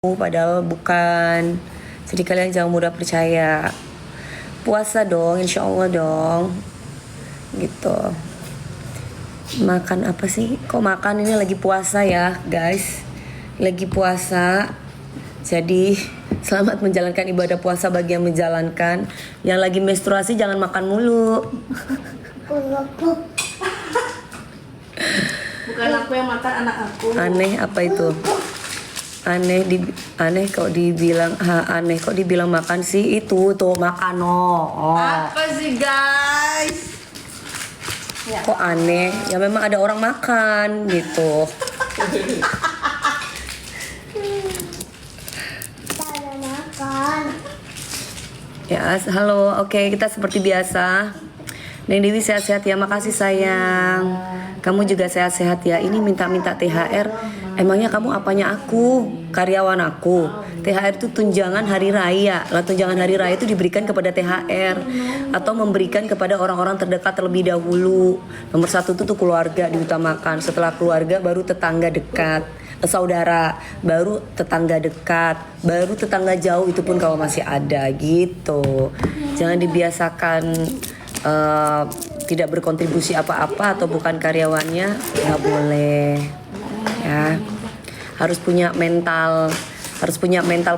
padahal bukan. Jadi kalian jangan mudah percaya. Puasa dong, insya Allah dong. Gitu. Makan apa sih? Kok makan ini lagi puasa ya guys? Lagi puasa. Jadi selamat menjalankan ibadah puasa bagi yang menjalankan. Yang lagi menstruasi jangan makan mulu. Bukan aku yang makan, anak aku. Aneh apa itu? Aneh kok dibilang aneh kok dibilang makan sih. Itu tuh makan oh. Apa sih guys? Ya. Kok aneh? Ya memang ada orang makan gitu. Ya, halo. Oke, kita seperti biasa. Neng Dewi sehat-sehat ya, makasih sayang. Kamu juga sehat-sehat ya. Ini minta-minta THR. Emangnya kamu apanya aku? Karyawan aku. THR itu tunjangan hari raya. Lah tunjangan hari raya itu diberikan kepada THR atau memberikan kepada orang-orang terdekat terlebih dahulu. Nomor satu itu tuh keluarga diutamakan. Setelah keluarga baru tetangga dekat, saudara, baru tetangga dekat, baru tetangga jauh, itu pun kalau masih ada gitu. Jangan dibiasakan tidak berkontribusi apa-apa atau bukan karyawannya, nggak boleh ya. Harus punya mental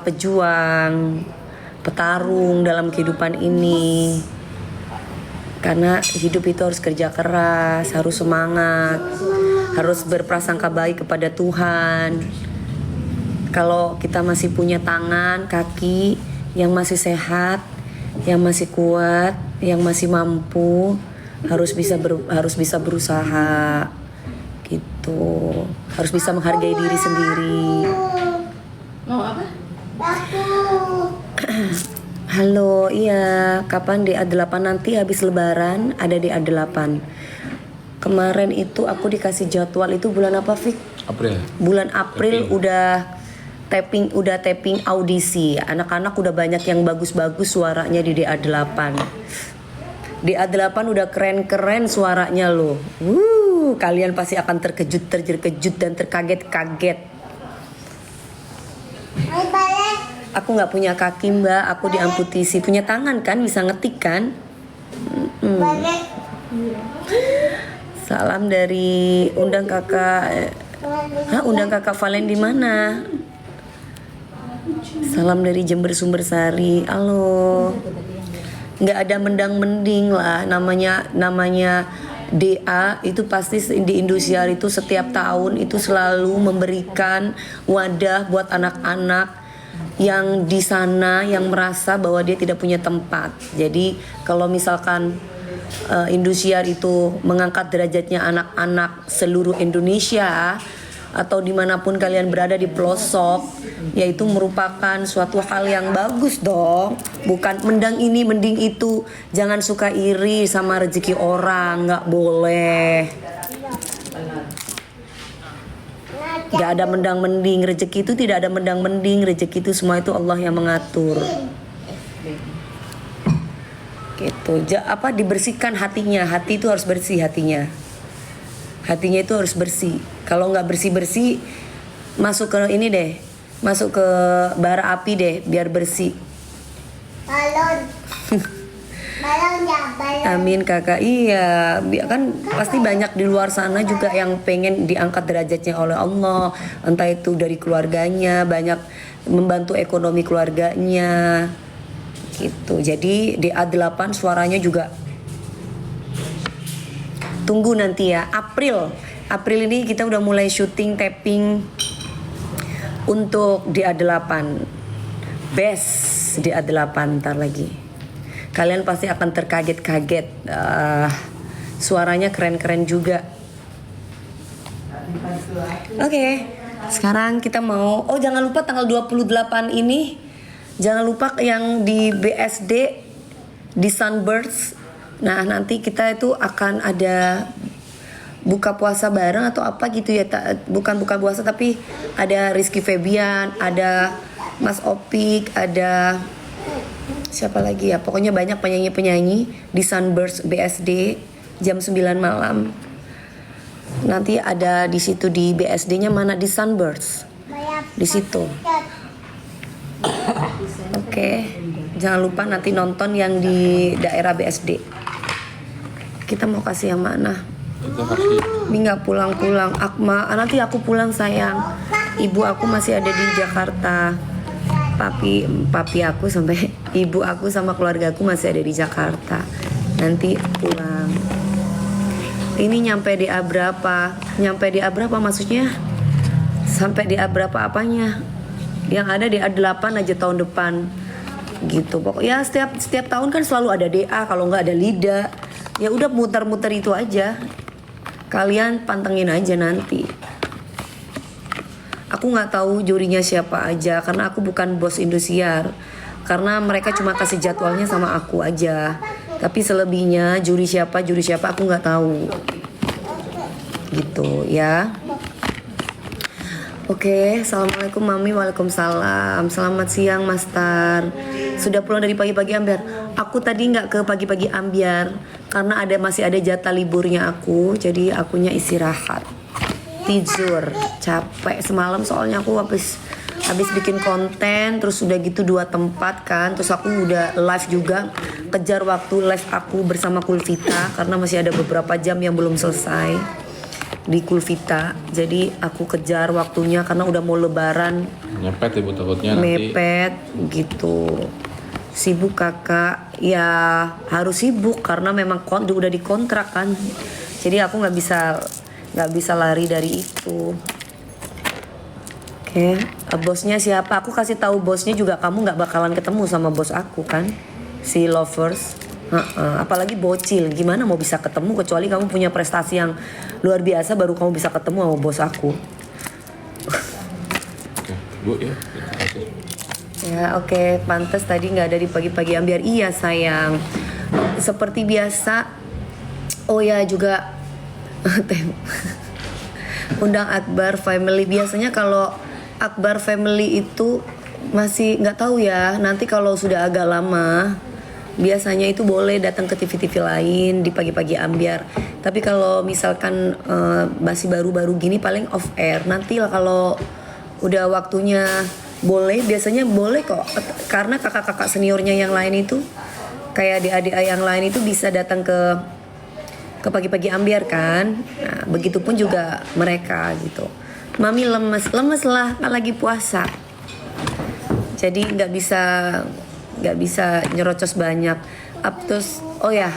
pejuang, petarung dalam kehidupan ini, karena hidup itu harus kerja keras, harus semangat, harus berprasangka baik kepada Tuhan. Kalau kita masih punya tangan, kaki yang masih sehat, yang masih kuat, yang masih mampu, harus bisa berusaha gitu. Harus bisa menghargai diri sendiri. Mau apa? Halo, iya, kapan DA8 nanti habis lebaran ada DA8. Kemarin itu aku dikasih jadwal itu bulan apa, Fik? April. Bulan April udah tapping audisi. Anak-anak udah banyak yang bagus-bagus suaranya di DA8. DA8 udah keren-keren suaranya loh. Kalian pasti akan terkejut dan terkaget-kaget. Aku nggak punya kaki mbak, aku diamputisi. Punya tangan kan, bisa ngetik kan? Salam dari undang kakak. Undang kakak Valen di mana? Salam dari Jember Sumbersari. Halo. Nggak ada mendang-mending lah, namanya DA itu pasti di Indosiar itu setiap tahun itu selalu memberikan wadah buat anak-anak yang di sana yang merasa bahwa dia tidak punya tempat. Jadi kalau misalkan Indosiar itu mengangkat derajatnya anak-anak seluruh Indonesia atau dimanapun kalian berada di pelosok, yaitu merupakan suatu hal yang bagus dong. Bukan mendang ini mending itu. Jangan suka iri sama rezeki orang, nggak boleh. Gak ada mendang mending, rezeki itu tidak ada mendang mending, rezeki itu semua itu Allah yang mengatur. Gitu. Dibersihkan hatinya. Hati itu harus bersih hatinya. Hatinya itu harus bersih. Kalau nggak bersih-bersih, masuk ke ini deh, masuk ke bara api deh, biar bersih. Balon ya, balon. Amin kakak. Iya, kan pasti banyak di luar sana juga yang pengen diangkat derajatnya oleh Allah. Entah itu dari keluarganya, banyak membantu ekonomi keluarganya gitu. Jadi DA8 suaranya juga tunggu nanti ya, April ini kita udah mulai syuting tapping untuk DA8. Best DA8 ntar lagi. Kalian pasti akan terkaget-kaget. Suaranya keren-keren juga. Oke, sekarang kita mau, jangan lupa tanggal 28 ini, jangan lupa yang di BSD di Sunbirds. Nah nanti kita itu akan ada buka puasa bareng atau apa gitu ya. Bukan buka puasa tapi ada Rizky Febian, ada Mas Opik, ada siapa lagi ya, pokoknya banyak penyanyi-penyanyi di Sunburst BSD jam 9 malam. Nanti ada di situ di BSD-nya mana, di Sunburst. Di situ. Oke, jangan lupa nanti nonton yang di daerah BSD. Kita mau kasih yang mana? Itu kasih. Ini nggak pulang-pulang. Akma, nanti aku pulang sayang. Ibu aku masih ada di Jakarta. Papi aku sampai ibu aku sama keluarga aku masih ada di Jakarta. Nanti pulang. Ini nyampe DA berapa? Nyampe DA berapa maksudnya? Sampai DA berapa apanya? Yang ada DA 8 aja tahun depan. Gitu. Pokoknya setiap tahun kan selalu ada DA, kalau nggak ada LIDA. Ya udah muter-muter itu aja. Kalian pantengin aja nanti. Aku nggak tahu jurinya siapa aja karena aku bukan bos Indosiar. Karena mereka cuma kasih jadwalnya sama aku aja. Tapi selebihnya juri siapa aku nggak tahu. Gitu ya. Oke, assalamualaikum Mami, waalaikumsalam. Selamat siang Master. Sudah pulang dari pagi-pagi Ambiar. Aku tadi nggak ke pagi-pagi Ambiar karena masih ada jatah liburnya aku, jadi akunya istirahat. Tidur, capek semalam soalnya aku habis bikin konten, terus udah gitu 2 tempat kan, terus aku udah live juga, kejar waktu live aku bersama Kulvita karena masih ada beberapa jam yang belum selesai di Kulvita, jadi aku kejar waktunya karena udah mau lebaran. Mepet ibu takutnya nanti. Mepet gitu. Sibuk kakak, ya harus sibuk karena memang udah dikontrak kan, jadi aku nggak bisa lari dari itu. Oke, bosnya siapa? Aku kasih tahu bosnya juga, kamu nggak bakalan ketemu sama bos aku kan, si Lovers. Apalagi bocil, gimana mau bisa ketemu kecuali kamu punya prestasi yang luar biasa baru kamu bisa ketemu sama bos aku. Oke, Bu ya. Terima kasih. Ya oke, pantas tadi nggak ada di pagi-pagi Ambiar. Iya sayang, seperti biasa. Oh ya juga undang Akbar Family. Biasanya kalau Akbar Family itu masih nggak tahu ya. Nanti kalau sudah agak lama, biasanya itu boleh datang ke TV-TV lain di pagi-pagi Ambiar. Tapi kalau misalkan masih baru-baru gini paling off air. Nanti lah kalau udah waktunya boleh, biasanya boleh kok. Karena kakak-kakak seniornya yang lain itu, kayak adik-adik yang lain itu bisa datang ke pagi-pagi Ambiar kan. Nah, begitupun juga mereka gitu. Mami lemes lah kan lagi puasa. Jadi nggak bisa nyerocos banyak. Terus oh ya,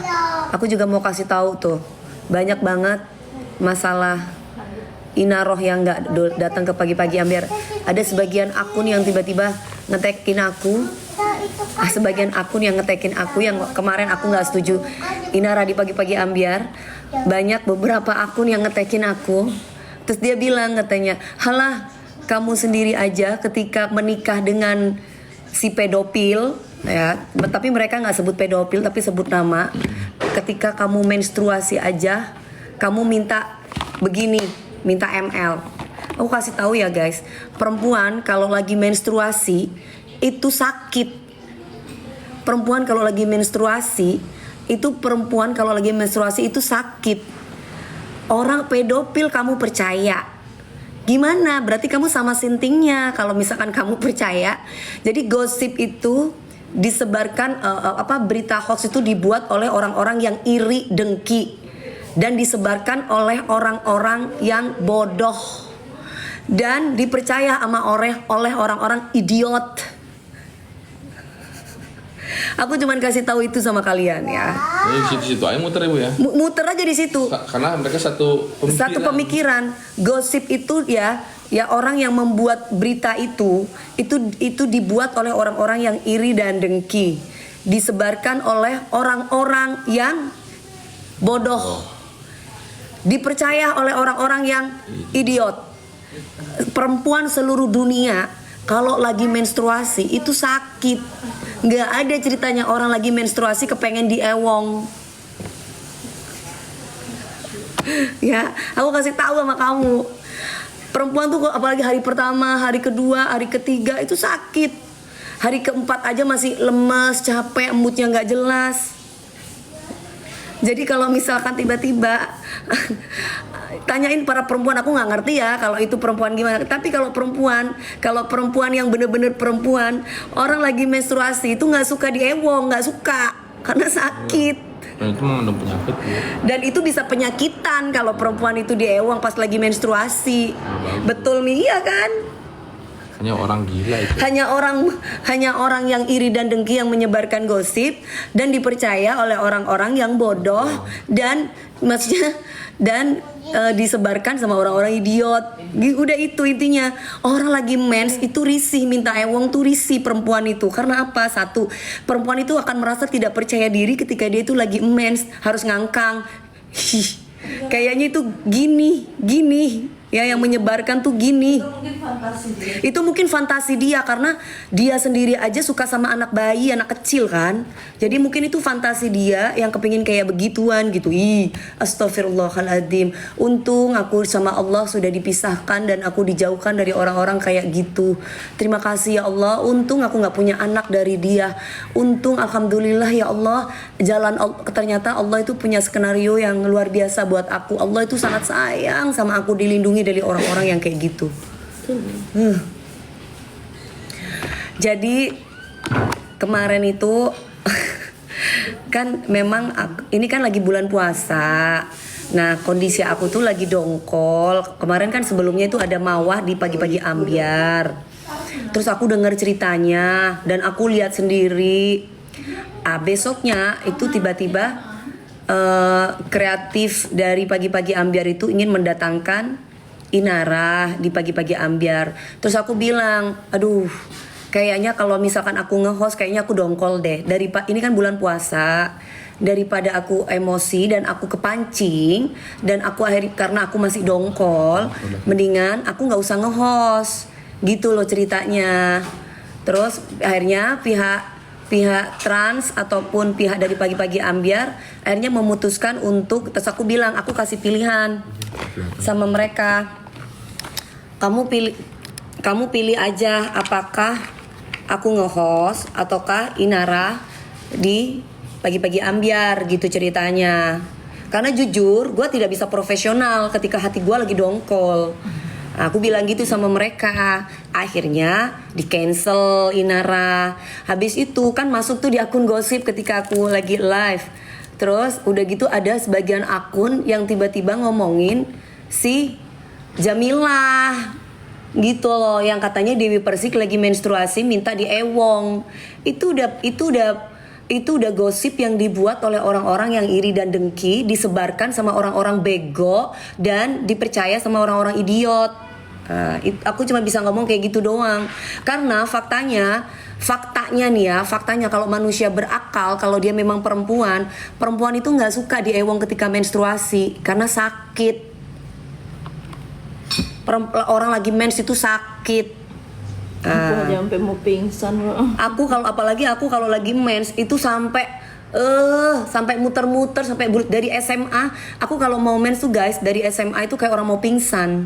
aku juga mau kasih tahu tuh, banyak banget masalah Inaroh yang nggak datang ke pagi-pagi Ambiar. Ada sebagian akun yang tiba-tiba ngetekin aku. Sebagian akun yang ngetekin aku yang kemarin aku nggak setuju Inara di pagi-pagi Ambiar. Banyak beberapa akun yang ngetekin aku. Terus dia bilang katanya, halah kamu sendiri aja ketika menikah dengan si pedofil ya. Tapi mereka nggak sebut pedofil tapi sebut nama. Ketika kamu menstruasi aja, kamu minta begini, minta ml. Aku kasih tahu ya guys, perempuan kalau lagi menstruasi itu sakit. Perempuan kalau lagi menstruasi itu sakit. Orang pedofil kamu percaya? Gimana? Berarti kamu sama sintingnya kalau misalkan kamu percaya. Jadi gosip itu disebarkan, berita hoax itu dibuat oleh orang-orang yang iri, dengki, dan disebarkan oleh orang-orang yang bodoh dan dipercaya oleh orang-orang idiot. Aku cuman kasih tahu itu sama kalian ya. Jadi di situ aja muter ibu ya. Muter aja di situ. Karena mereka satu pemikiran. Gosip itu ya orang yang membuat berita itu dibuat oleh orang-orang yang iri dan dengki, disebarkan oleh orang-orang yang bodoh, dipercaya oleh orang-orang yang idiot. Perempuan seluruh dunia kalau lagi menstruasi itu sakit. Nggak ada ceritanya orang lagi menstruasi kepengen diewong. Ya, aku kasih tahu sama kamu. Perempuan tuh apalagi hari pertama, hari kedua, hari ketiga itu sakit. Hari keempat aja masih lemes, capek, moodnya nggak jelas. Jadi kalau misalkan tiba-tiba tanyain para perempuan, aku nggak ngerti ya kalau itu perempuan gimana. Tapi kalau perempuan yang bener-bener perempuan, orang lagi menstruasi itu nggak suka diewong, nggak suka karena sakit. Dan itu mengandung penyakit ya. Dan itu bisa penyakitan kalau perempuan itu diewang pas lagi menstruasi. Betul nih, iya kan? Hanya orang gila itu. Hanya orang yang iri dan dengki yang menyebarkan gosip dan dipercaya oleh orang-orang yang bodoh dan maksudnya disebarkan sama orang-orang idiot. Udah itu intinya. Orang lagi mens itu risih, minta ewong tuh risih perempuan itu. Karena apa? Satu, perempuan itu akan merasa tidak percaya diri ketika dia itu lagi mens, harus ngangkang. Kayaknya itu gini. Ya, yang menyebarkan tuh gini. Itu mungkin fantasi dia karena dia sendiri aja suka sama anak bayi, anak kecil kan. Jadi mungkin itu fantasi dia yang kepingin kayak begituan gitu. Astagfirullahaladzim. Untung aku sama Allah sudah dipisahkan dan aku dijauhkan dari orang-orang kayak gitu. Terima kasih ya Allah. Untung aku gak punya anak dari dia. Untung alhamdulillah ya Allah. Ternyata Allah itu punya skenario yang luar biasa buat aku. Allah itu sangat sayang sama aku, dilindungi dari orang-orang yang kayak gitu. Jadi kemarin itu kan memang ini kan lagi bulan puasa. Nah kondisi aku tuh lagi dongkol. Kemarin kan sebelumnya itu ada mawah di pagi-pagi Ambyar. Terus aku dengar ceritanya dan aku lihat sendiri. Besoknya itu tiba-tiba kreatif dari pagi-pagi Ambyar itu ingin mendatangkan Inara di pagi-pagi Ambyar. Terus aku bilang, aduh, kayaknya kalau misalkan aku nge-host kayaknya aku dongkol deh. Ini kan bulan puasa, daripada aku emosi dan aku kepancing dan aku karena aku masih dongkol, mendingan aku nggak usah nge-host. Gitu loh ceritanya. Terus akhirnya pihak trans ataupun pihak dari pagi-pagi Ambyar akhirnya memutuskan untuk, terus aku bilang, aku kasih pilihan sama mereka, kamu pilih aja apakah aku nge-host ataukah Inara di pagi-pagi Ambyar gitu ceritanya. Karena jujur gue tidak bisa profesional ketika hati gue lagi dongkol. Aku bilang gitu sama mereka. Akhirnya di cancel Inara. Habis itu kan masuk tuh di akun gosip ketika aku lagi live. Terus udah gitu ada sebagian akun yang tiba-tiba ngomongin si Jamilah gitu loh, yang katanya Dewi Persik lagi menstruasi minta diewong. Itu udah gosip yang dibuat oleh orang-orang yang iri dan dengki, disebarkan sama orang-orang bego dan dipercaya sama orang-orang idiot. Aku cuma bisa ngomong kayak gitu doang. Karena faktanya nih ya, faktanya kalau manusia berakal, kalau dia memang perempuan itu nggak suka diewong ketika menstruasi karena sakit. Orang lagi mens itu sakit. Aku aja sampai mau pingsan. Apalagi aku kalau lagi mens itu sampai muter-muter sampai dari SMA. Aku kalau mau mens tuh guys, dari SMA itu kayak orang mau pingsan.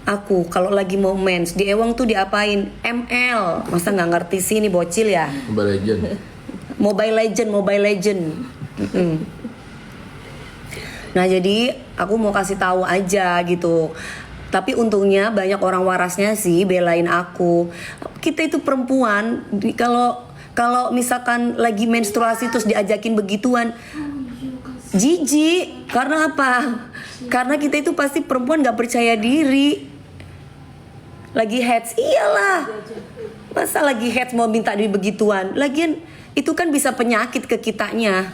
Aku kalau lagi mau mens di ewang tuh diapain? ML. Masa nggak ngerti sih ini bocil ya? Mobile Legend. Nah jadi aku mau kasih tahu aja gitu. Tapi untungnya banyak orang warasnya sih belain aku. Kita itu perempuan, kalau misalkan lagi menstruasi terus diajakin begituan, jijik. Karena apa? Karena kita itu pasti perempuan gak percaya diri. Lagi heads, iyalah. Masa lagi heads mau minta di begituan? Lagian itu kan bisa penyakit ke kitanya.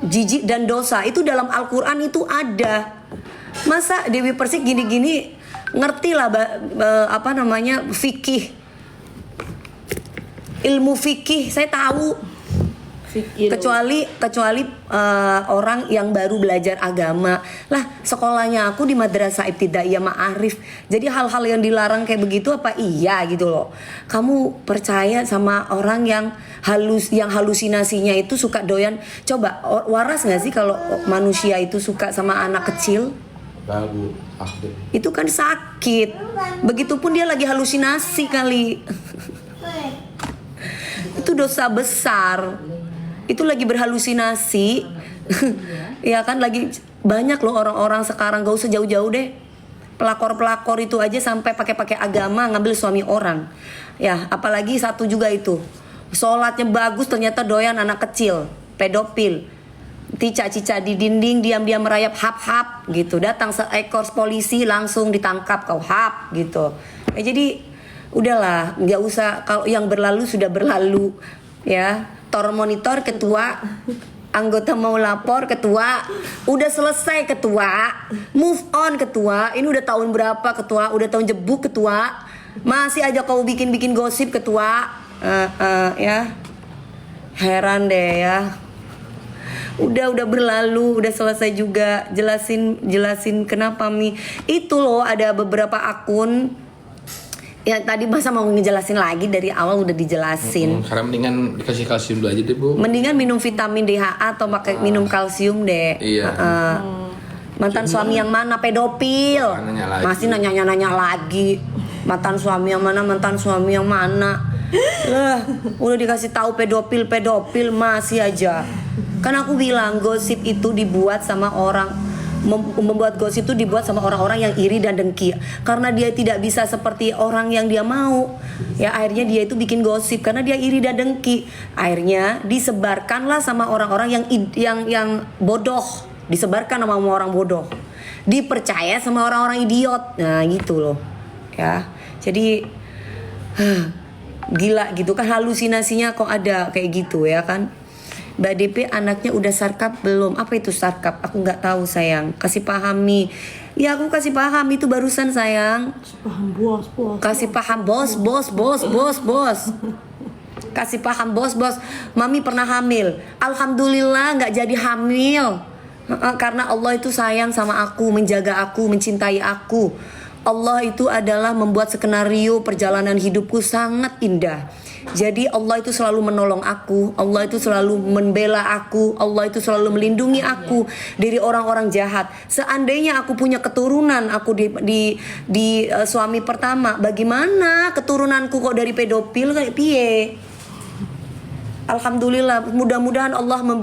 Jijik dan dosa itu dalam Al-Quran itu ada. Masa Dewi Persik gini-gini ngerti lah fikih, ilmu fikih saya tahu. Kecuali orang yang baru belajar agama lah. Sekolahnya aku di Madrasah Ibtidaiyah Ma'arif. Jadi hal-hal yang dilarang kayak begitu apa iya gitu loh. Kamu percaya sama orang yang halusinasinya itu suka doyan. Coba waras gak sih kalau manusia itu suka sama anak kecil? Itu kan sakit. Begitupun dia lagi halusinasi kali. Itu dosa besar. Itu lagi berhalusinasi. Ya kan lagi Banyak loh orang-orang sekarang, gak usah jauh-jauh deh. Pelakor-pelakor itu aja sampai pakai agama ngambil suami orang. Ya, apalagi satu juga itu. Sholatnya bagus ternyata doyan anak kecil, pedofil. Cica-cica di dinding diam-diam merayap hap-hap gitu. Datang seekor polisi langsung ditangkap kau hap gitu. Jadi udahlah, nggak usah, kalau yang berlalu sudah berlalu ya. Tor monitor ketua, anggota mau lapor ketua, udah selesai ketua, move on ketua. Ini udah tahun berapa ketua? Udah tahun jebuk ketua. Masih aja kau bikin gosip ketua. Ya. Heran deh ya. Udah berlalu, udah selesai juga. Jelasin kenapa Mi. Itu loh ada beberapa akun. Ya tadi masa mau ngejelasin lagi, dari awal udah dijelasin. Karena mendingan dikasih kalsium dulu aja deh Bu. Mendingan minum vitamin DHA atau pakai minum kalsium deh. Iya. Mantan suami yang mana pedofil? Nanya lagi. Masih nanya lagi. Mantan suami yang mana? Mantan suami yang mana? Lah, udah dikasih tahu pedofil masih aja. Kan aku bilang gosip itu dibuat sama orang, membuat gosip itu dibuat sama orang-orang yang iri dan dengki. Karena dia tidak bisa seperti orang yang dia mau. Ya akhirnya dia itu bikin gosip karena dia iri dan dengki. Akhirnya disebarkanlah sama orang-orang yang bodoh. Disebarkan sama orang bodoh. Dipercaya sama orang-orang idiot. Nah, gitu loh. Ya. Jadi gila gitu kan, halusinasinya kok ada kayak gitu ya kan. Mbak DP anaknya udah sarkap belum? Apa itu sarkap? Aku nggak tahu sayang. Kasih pahami. Ya aku kasih paham itu barusan sayang. Paham bos. Kasih paham bos. Kasih paham bos. Mami pernah hamil. Alhamdulillah nggak jadi hamil. Karena Allah itu sayang sama aku, menjaga aku, mencintai aku. Allah itu adalah membuat skenario perjalanan hidupku sangat indah. Jadi Allah itu selalu menolong aku, Allah itu selalu membela aku, Allah itu selalu melindungi aku dari orang-orang jahat. Seandainya aku punya keturunan, aku di suami pertama, bagaimana keturunanku kok dari pedofil kayak piye? Alhamdulillah, mudah-mudahan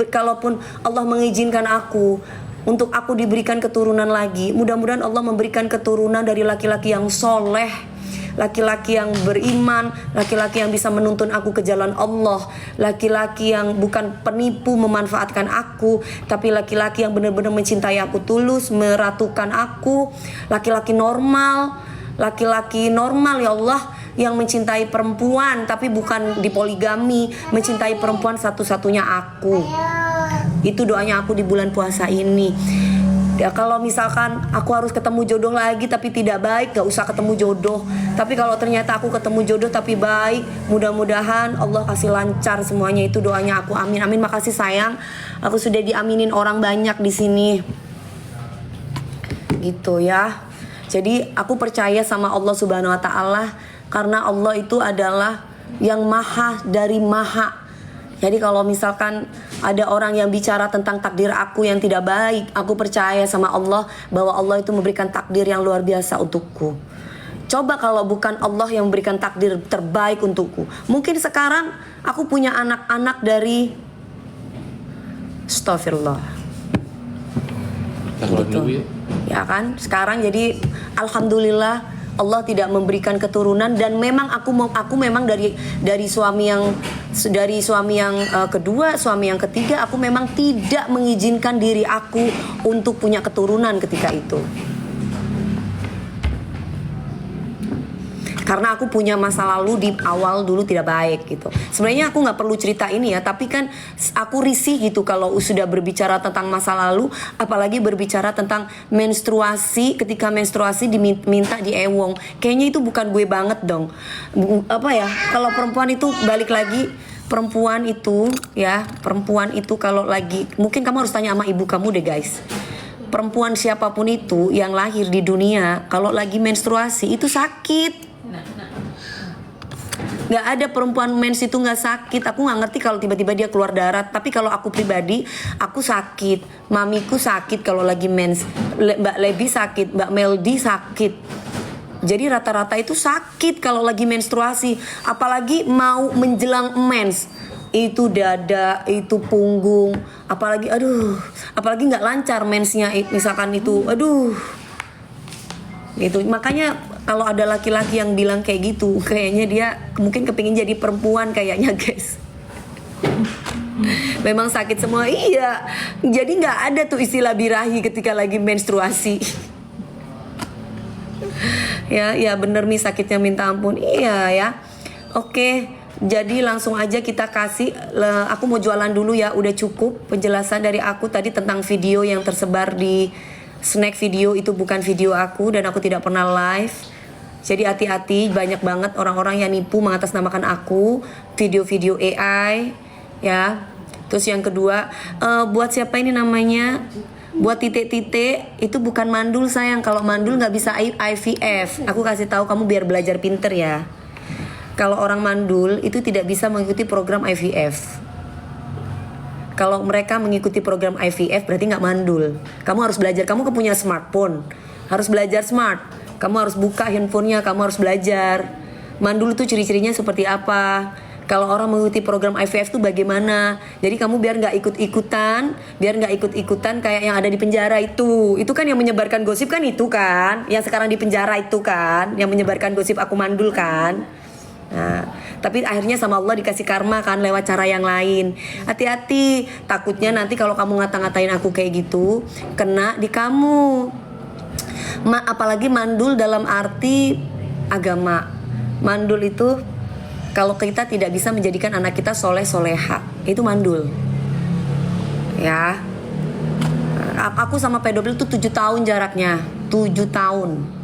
kalaupun Allah mengizinkan aku untuk aku diberikan keturunan lagi, mudah-mudahan Allah memberikan keturunan dari laki-laki yang soleh, laki-laki yang beriman, laki-laki yang bisa menuntun aku ke jalan Allah, laki-laki yang bukan penipu memanfaatkan aku, tapi laki-laki yang benar-benar mencintai aku tulus, meratukan aku, laki-laki normal ya Allah, yang mencintai perempuan tapi bukan dipoligami, mencintai perempuan satu-satunya aku. Itu doanya aku di bulan puasa ini. Ya kalau misalkan aku harus ketemu jodoh lagi tapi tidak baik, gak usah ketemu jodoh. Tapi kalau ternyata aku ketemu jodoh tapi baik, mudah-mudahan Allah kasih lancar semuanya. Itu doanya aku, amin. Makasih sayang, aku sudah diaminin orang banyak di sini. Gitu ya. Jadi aku percaya sama Allah Subhanahu wa taala karena Allah itu adalah yang maha dari maha. Jadi kalau misalkan ada orang yang bicara tentang takdir aku yang tidak baik, aku percaya sama Allah bahwa Allah itu memberikan takdir yang luar biasa untukku. Coba kalau bukan Allah yang memberikan takdir terbaik untukku, mungkin sekarang aku punya anak-anak dari Astagfirullah. Gitu. Ya kan? Sekarang jadi alhamdulillah Allah tidak memberikan keturunan, dan memang aku memang dari suami yang kedua, suami yang ketiga, aku memang tidak mengizinkan diri aku untuk punya keturunan ketika itu. Karena aku punya masa lalu di awal dulu tidak baik gitu. Sebenarnya aku nggak perlu cerita ini ya, tapi kan aku risih gitu kalau sudah berbicara tentang masa lalu, apalagi berbicara tentang menstruasi. Ketika menstruasi diminta diewong, kayaknya itu bukan gue banget dong. Apa ya? Kalau perempuan itu balik lagi. Perempuan itu kalau lagi, mungkin kamu harus tanya sama ibu kamu deh guys. Perempuan siapapun itu yang lahir di dunia, kalau lagi menstruasi itu sakit. Gak ada perempuan mens itu gak sakit. Aku gak ngerti kalau tiba-tiba dia keluar darah. Tapi kalau aku pribadi, aku sakit. Mamiku sakit kalau lagi mens. Mbak Lebi sakit, Mbak Meldi sakit. Jadi rata-rata itu sakit kalau lagi menstruasi. Apalagi mau menjelang mens. itu dada, itu punggung, apalagi nggak lancar mensnya, misalkan itu, gitu. Makanya kalau ada laki-laki yang bilang kayak gitu, kayaknya dia mungkin kepingin jadi perempuan kayaknya, guys. Memang sakit semua, iya. Jadi nggak ada tuh istilah birahi ketika lagi menstruasi. Ya bener Mi, sakitnya minta ampun, iya ya. Oke. Jadi langsung aja kita kasih, aku mau jualan dulu ya, udah cukup penjelasan dari aku tadi tentang video yang tersebar di snack video, itu bukan video aku dan aku tidak pernah live. Jadi hati-hati, banyak banget orang-orang yang nipu mengatasnamakan aku, video-video AI ya. Terus yang kedua, buat siapa ini namanya? Buat titik-titik itu bukan mandul sayang, kalau mandul nggak bisa IVF. Aku kasih tahu kamu biar belajar pinter ya. Kalau orang mandul itu tidak bisa mengikuti program IVF. Kalau mereka mengikuti program IVF berarti nggak mandul. Kamu harus belajar, kamu punya smartphone, harus belajar smart. Kamu harus buka handphonenya, kamu harus belajar. Mandul itu ciri-cirinya seperti apa? Kalau orang mengikuti program IVF itu bagaimana? Jadi kamu biar nggak ikut-ikutan kayak yang ada di penjara itu. Itu kan yang menyebarkan gosip kan itu kan, yang sekarang di penjara itu kan, yang menyebarkan gosip aku mandul kan. Nah, tapi akhirnya sama Allah dikasih karma kan lewat cara yang lain. Hati-hati, takutnya nanti kalau kamu ngata-ngatain aku kayak gitu kena di kamu. Apalagi mandul dalam arti agama. Mandul itu kalau kita tidak bisa menjadikan anak kita soleh soleha, itu mandul. Ya. Aku sama pedofil itu 7 tahun jaraknya, 7 tahun.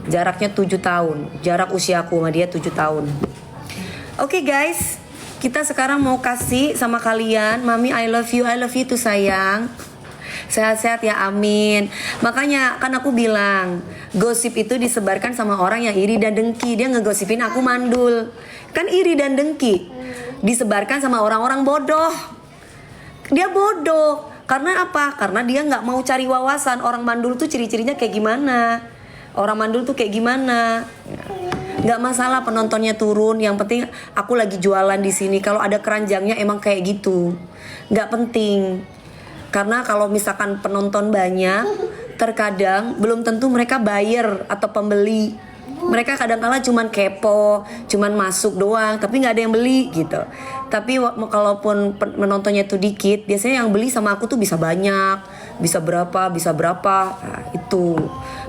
Jaraknya 7 tahun. Jarak usiaku sama dia 7 tahun. Oke guys, kita sekarang mau kasih sama kalian. Mami I love you tuh sayang. Sehat-sehat ya, amin. Makanya kan aku bilang, gosip itu disebarkan sama orang yang iri dan dengki. Dia ngegosipin aku mandul. Kan iri dan dengki disebarkan sama orang-orang bodoh. Dia bodoh. Karena apa? Karena dia gak mau cari wawasan. Orang mandul tuh ciri-cirinya kayak gimana, orang mandul tuh kayak gimana. Nggak masalah penontonnya turun, yang penting aku lagi jualan di sini. Kalau ada keranjangnya emang kayak gitu, nggak penting. Karena kalau misalkan penonton banyak, terkadang belum tentu mereka buyer atau pembeli. Mereka kadang-kala cuman kepo, cuman masuk doang, tapi nggak ada yang beli gitu. Tapi kalaupun penontonnya tuh dikit, biasanya yang beli sama aku tuh bisa banyak, bisa berapa. Nah, itu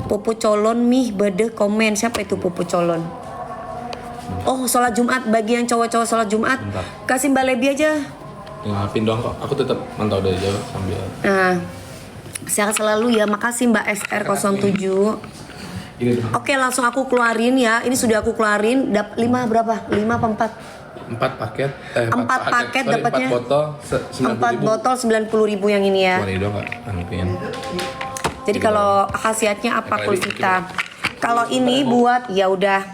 Popo colon mih bede komen. Siapa itu Popo colon? Oh, sholat Jumat. Bagi yang cowok-cowok sholat Jumat, bentar, kasih Mbak Lebi aja. Ngapin doang kok. Aku tetap mantau dari jauh sambil. Nah, sehat selalu ya. Makasih Mbak SR07. Oke, langsung aku keluarin ya. Ini sudah aku keluarin. 5 berapa? 5 apa 4? 4 paket. 4 paket dapatnya. 4 botol 4 botol 90.000 yang ini ya. Ini doang enggak? Anipin. Jadi kalau khasiatnya apa Kulvita? Kalau ini buat ya udah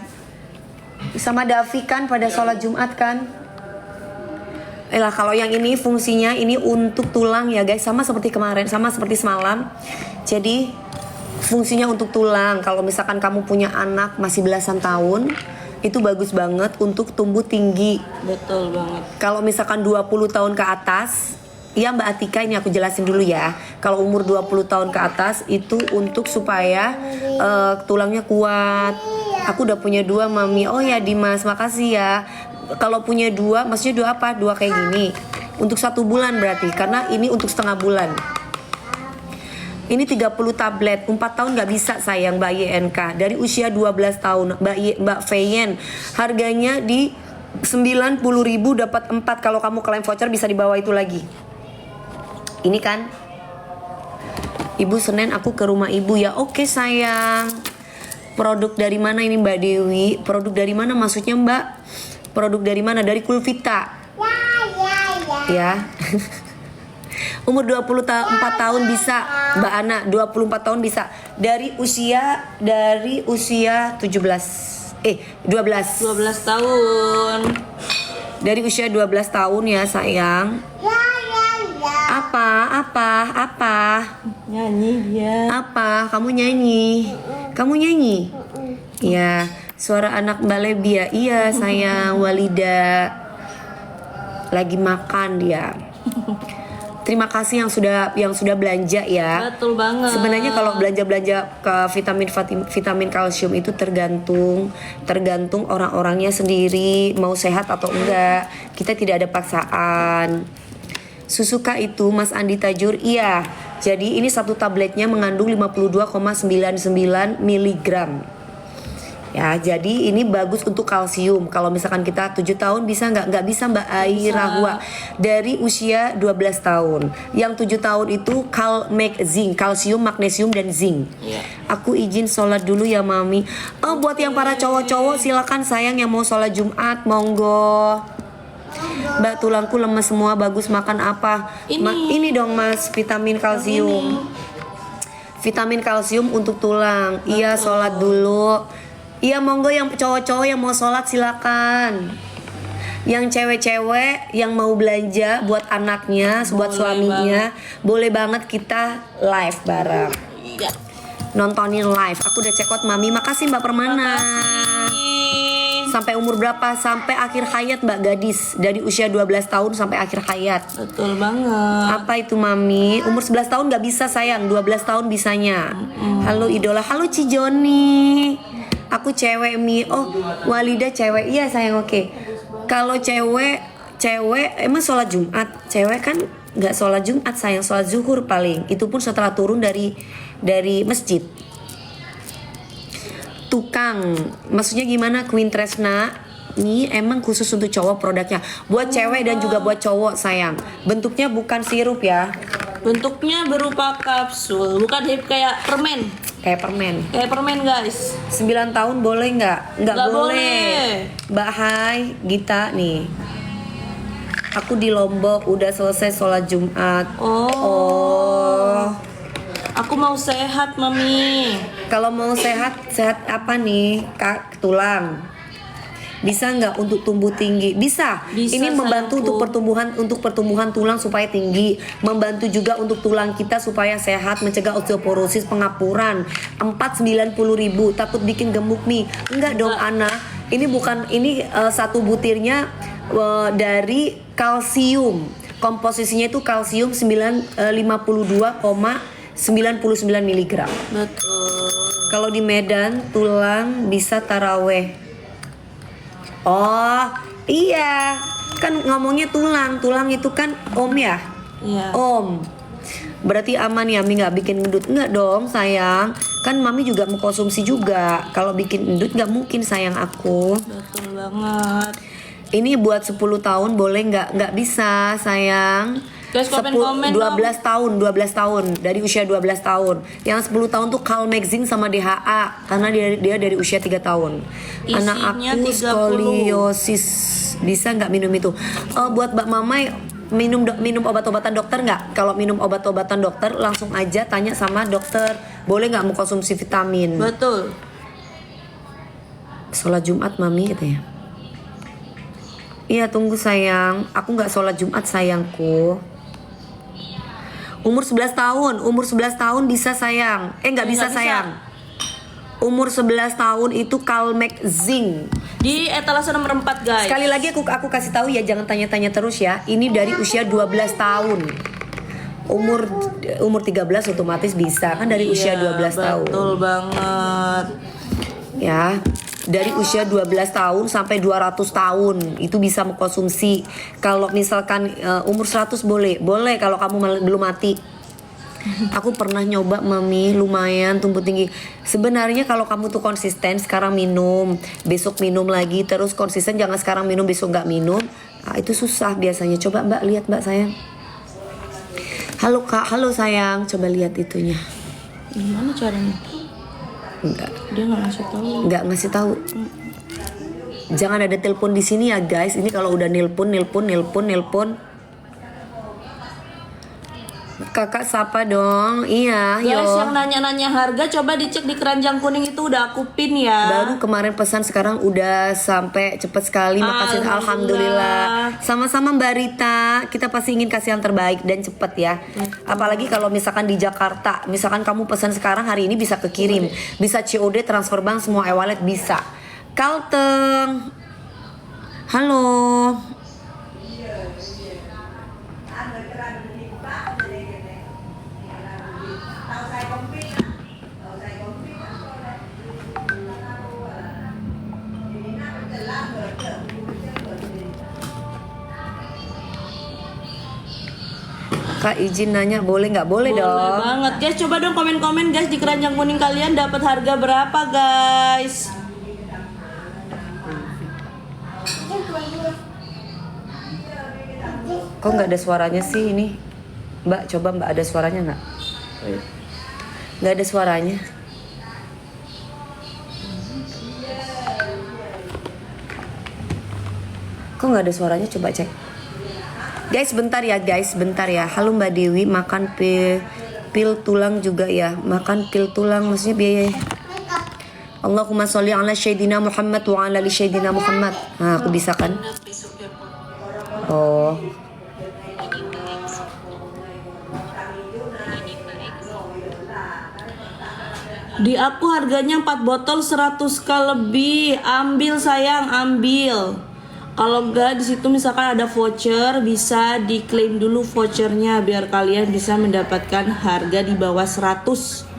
sama Davi kan pada sholat Jumat kan. Kalau yang ini fungsinya ini untuk tulang ya guys, sama seperti kemarin, sama seperti semalam. Jadi fungsinya untuk tulang. Kalau misalkan kamu punya anak masih belasan tahun, itu bagus banget untuk tumbuh tinggi. Betul banget. Kalau misalkan 20 tahun ke atas, iya Mbak Atika, ini aku jelasin dulu ya. Kalau umur 20 tahun ke atas itu untuk supaya tulangnya kuat. Aku udah punya 2 Mami. Oh ya Dimas, makasih ya. Kalau punya 2, maksudnya 2 apa? 2 kayak gini. Untuk 1 bulan berarti, karena ini untuk setengah bulan. Ini 30 tablet, 4 tahun gak bisa sayang Mbak YNK. Dari usia 12 tahun, Mbak Feyen. Harganya di 90.000 dapat 4. Kalau kamu klaim voucher bisa di bawah itu lagi. Ini kan Ibu Senin aku ke rumah ibu ya. Oke sayang. Produk dari mana ini Mbak Dewi? Produk dari mana maksudnya Mbak? Produk dari mana? Dari Kulvita. Ya. Umur 24 tahun bisa Mbak Ana, 24 tahun bisa. Dari usia 12 tahun. Dari usia 12 tahun ya sayang. Apa? Nyanyi dia. Apa? Kamu nyanyi? Ya, suara anak Mbak Lebi ya. Iya sayang, Walida. lagi makan dia. Terima kasih yang sudah belanja ya. Betul banget. Sebenarnya kalau belanja ke vitamin kalsium itu tergantung orang-orangnya sendiri mau sehat atau enggak. Kita tidak ada paksaan. Susuka itu Mas Andi Tajur, iya. Jadi ini satu tabletnya mengandung 52,99 miligram. Ya, jadi ini bagus untuk kalsium. Kalau misalkan kita 7 tahun bisa nggak bisa Mbak Ai Rahwa. Dari usia 12 tahun. Yang 7 tahun itu zinc, kalsium, magnesium dan zinc. Iya. Aku izin sholat dulu ya Mami. Oh, buat yang para cowok-cowok silakan sayang yang mau sholat Jumat, monggo. Mbak, tulangku lemes semua, bagus makan apa? Ini dong Mas, vitamin kalsium. Vitamin kalsium untuk tulang. Iya, sholat dulu. Iya, monggo yang cowok-cowok yang mau sholat silakan. Yang cewek-cewek yang mau belanja buat anaknya, buat suaminya, boleh banget kita live bareng. Iya. Nontonin live. Aku udah cekot Mami. Makasih Mbak Permana. Sampai umur berapa? Sampai akhir hayat Mbak, gadis. Dari usia 12 tahun sampai akhir hayat. Betul banget. Apa itu Mami? Umur 11 tahun gak bisa sayang, 12 tahun bisanya. Halo idola, halo Cijoni. Aku cewek Mi. Oh, Walida cewek. Iya sayang, oke. Kalau cewek emang sholat Jumat. Cewek kan gak sholat Jumat sayang, sholat zuhur paling. Itu pun setelah turun dari masjid. Tukang, maksudnya gimana Queen Tresna? Ini emang khusus untuk cowok produknya. Buat cewek dan juga buat cowok sayang. Bentuknya bukan sirup ya. Bentuknya berupa kapsul, bukan kayak permen. Kayak permen. Kayak permen guys. 9 tahun boleh nggak? Nggak Nggak boleh. boleh. Mbak Hai, Gita nih. Aku di Lombok udah selesai sholat Jumat. Oh. Aku mau sehat Mami. Kalau mau sehat apa nih? Kak, tulang. Bisa nggak untuk tumbuh tinggi? Bisa. Bisa, Ini membantu sayangku. untuk pertumbuhan tulang supaya tinggi, membantu juga untuk tulang kita supaya sehat, mencegah osteoporosis, pengapuran. 490.000. Takut bikin gemuk nih? Enggak dong Ana. Ini bukan satu butirnya dari kalsium. Komposisinya itu kalsium 52,99 mg. Betul. Kalau di Medan tulang bisa taraweh. Oh iya, kan ngomongnya tulang itu kan om ya. Iya. Om, berarti aman ya Mi nggak bikin gendut? Nggak dong sayang, kan Mami juga mau konsumsi juga. Kalau bikin gendut nggak mungkin sayang aku. Betul banget. Ini buat 10 tahun boleh nggak? Nggak bisa sayang. Guys, komen-komen 12 tahun dari usia 12 tahun. Yang 10 tahun tuh Calmexin sama DHA karena dia dari usia 3 tahun. Anak Isinya aku 30. skoliosis. Bisa nggak minum itu? Buat Mbak Mamai minum obat-obatan dokter nggak? Kalau minum obat-obatan dokter langsung aja tanya sama dokter. Boleh nggak mau konsumsi vitamin? Betul. Sholat Jumat Mami katanya. Iya tunggu sayang. Aku nggak sholat Jumat sayangku. Umur 11 tahun bisa sayang. Nggak bisa Nggak bisa. sayang. Umur 11 tahun itu Calmexin. Di etalase nomor 4 guys. Sekali lagi aku kasih tahu ya, jangan tanya-tanya terus ya. Ini dari usia 12 tahun. Umur 13 otomatis bisa kan dari usia 12 tahun. Betul banget. Ya. Dari usia 12 tahun sampai 200 tahun itu bisa mengkonsumsi. Kalau misalkan umur 100 boleh kalau kamu belum mati. Aku pernah nyoba Mami, lumayan tumbuh tinggi. Sebenarnya kalau kamu tuh konsisten, sekarang minum, besok minum lagi, terus konsisten, jangan sekarang minum besok nggak minum. Itu susah biasanya. Coba Mbak lihat Mbak sayang. Halo Kak, halo sayang, coba lihat itunya. Gimana caranya? Enggak. Dia nggak ngasih tahu. Nggak ngasih tahu. Jangan ada telepon di sini ya guys. Ini kalau udah nelpon. Kakak sapa dong. Iya, Guys, yo. yang nanya-nanya harga coba dicek di keranjang kuning itu udah aku pin ya. Baru kemarin pesan, sekarang udah sampai cepet sekali. Makasih, alhamdulillah. Sama-sama Mbak Rita. Kita pasti ingin kasih yang terbaik dan cepet ya. Apalagi kalau misalkan di Jakarta, misalkan kamu pesan sekarang, hari ini bisa kekirim, bisa COD, transfer bank, semua e-wallet bisa. Kalteng, halo. Kak izin nanya boleh nggak? Boleh Boleh dong. banget guys, coba dong komen-komen guys di keranjang kuning kalian dapat harga berapa guys? Kok nggak ada suaranya sih ini? Mbak, coba Mbak ada suaranya nggak? Nggak ada suaranya. Kok nggak ada suaranya? Coba cek. Guys, bentar ya guys, bentar ya. Halo Mbak Dewi, makan pil tulang juga ya? Makan pil tulang maksudnya biaya. Allahumma sholli ala Sayyidina Muhammad wa ala ali Sayyidina Muhammad. Nah, aku bisa kan? Oh. Di aku harganya 4 botol 100k lebih. Ambil sayang, ambil. Kalau enggak di situ misalkan ada voucher, bisa diklaim dulu vouchernya biar kalian bisa mendapatkan harga di bawah 100.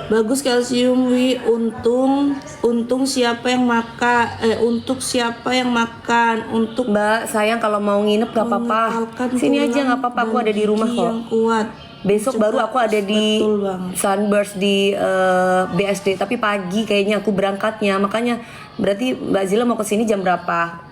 Bagus kalsium wi, untung siapa yang makan, untuk siapa yang makan, untuk Mbak, sayang kalau mau nginep gak apa-apa. mengekalkan Sini aja tulang gak apa-apa, aku dan ada di rumah gigi kok. yang kuat. Besok baru aku ada di Betul banget. Sunburst di BSD, tapi pagi kayaknya aku berangkatnya. Makanya berarti Mbak Zila mau kesini jam berapa?